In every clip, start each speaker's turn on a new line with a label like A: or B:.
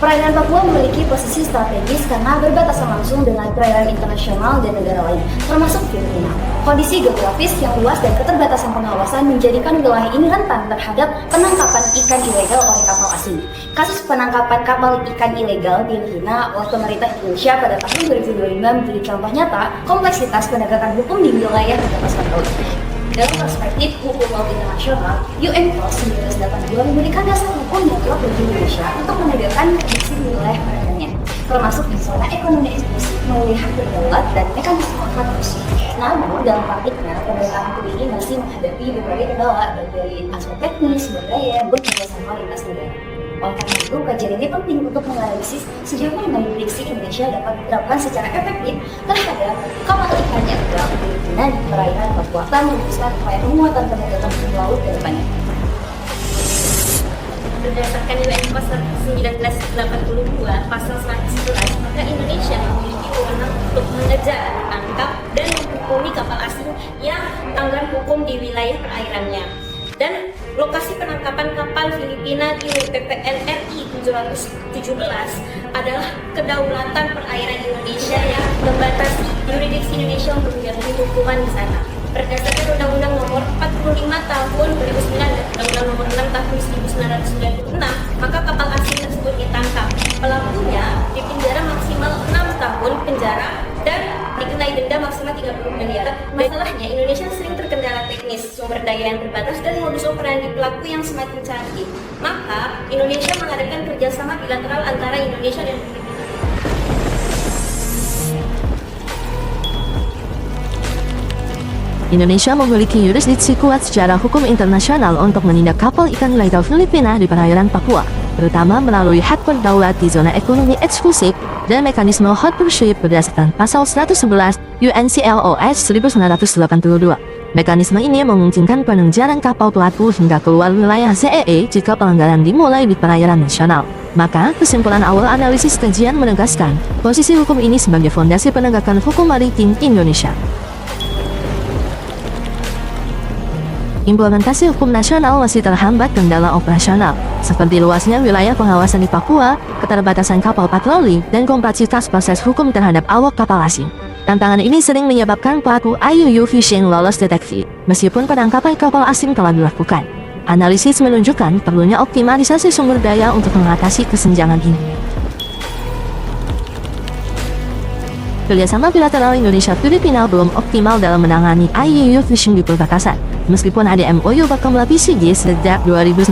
A: Perairan Papua memiliki posisi strategis karena berbatasan langsung dengan perairan internasional dan negara lain, termasuk Filipina. Kondisi geografis yang luas dan keterbatasan pengawasan menjadikan wilayah ini rentan terhadap penangkapan ikan ilegal oleh kapal asing. Kasus penangkapan kapal ikan ilegal di Filipina oleh pemerintah Indonesia pada tahun 2025 menjadi contoh nyata kompleksitas penegakan hukum di wilayah perbatasan laut. Dalam perspektif hukum laut internasional, UNCLOS 1982 memberikan dasar hukum yang kuat bagi Indonesia untuk menegakkan prinsip wilayah perairannya, termasuk di zona ekonomi eksklusif melalui hak berdaulat dan mekanisme konstitusi. Namun, dalam praktiknya, penegakan hukum ini masih menghadapi berbagai kendala dari aspek teknis, budaya, bekerjasama lintas negara. Oleh karena itu, kajian ini penting untuk menganalisis sejauh mana yurisdiksi Indonesia dapat diterapkan secara efektif terhadap kapal ikan yang bergerak di Filipina di perairan Papua dan memutuskan upaya penguatan penegakan hukum laut ke depannya.
B: Berdasarkan UNCLOS 1982 pasal 111, maka Indonesia memiliki wewenang untuk mengejar, menangkap, dan menghukumi kapal asing yang melanggar hukum di wilayah perairannya. Dan lokasi penangkapan kapal Filipina di WPPN RI 717 adalah kedaulatan perairan Indonesia yang membatasi yurisdiksi Indonesia untuk menjalani hukuman di sana. Berdasarkan Undang-Undang Nomor 45 Tahun 2009 dan Undang-Undang Nomor 6 Tahun 1996, maka kapal asing tersebut ditangkap. Pelakunya dipenjara maksimal 6 tahun penjara dan dikenai denda maksimal 30 miliar. Masalahnya, Indonesia sering terkendala teknis, sumber daya yang terbatas, dan modus operandi pelaku yang semakin canggih. Maka, Indonesia mengadakan kerjasama bilateral antara Indonesia dan Filipina.
C: Indonesia memiliki yurisdiksi kuat secara hukum internasional untuk menindak kapal ikan ilegal Filipina di perairan Papua, terutama melalui hak berdaulat di zona ekonomi eksklusif dan mekanisme hot pursuit berdasarkan pasal 111 UNCLOS 1982. Mekanisme ini memungkinkan pengejaran kapal pelaku hingga keluar wilayah ZEE jika pelanggaran dimulai di perairan nasional. Maka, kesimpulan awal analisis kajian menegaskan posisi hukum ini sebagai fondasi penegakan hukum maritim Indonesia. Implementasi hukum nasional masih terhambat kendala operasional, seperti luasnya wilayah pengawasan di Papua, keterbatasan kapal patroli, dan kompleksitas proses hukum terhadap awak kapal asing. Tantangan ini sering menyebabkan pelaku IUU fishing lolos deteksi, meskipun penangkapan kapal asing telah dilakukan. Analisis menunjukkan perlunya optimalisasi sumber daya untuk mengatasi kesenjangan ini. Kerjasama bilateral Indonesia-Filipina belum optimal dalam menangani IUU fishing di perbatasan. Meskipun ada MOU Bakamla PCG sejak 2019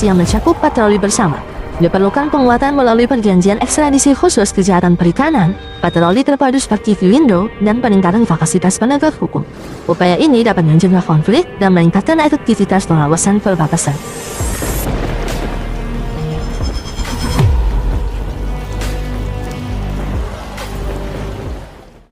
C: yang mencakup patroli bersama, diperlukan penguatan melalui perjanjian ekstradisi khusus kejahatan perikanan, patroli terpadu seperti Filindo, dan peningkatan kapasitas penegak hukum. Upaya ini dapat mencegah konflik dan meningkatkan efektivitas pengawasan perbatasan.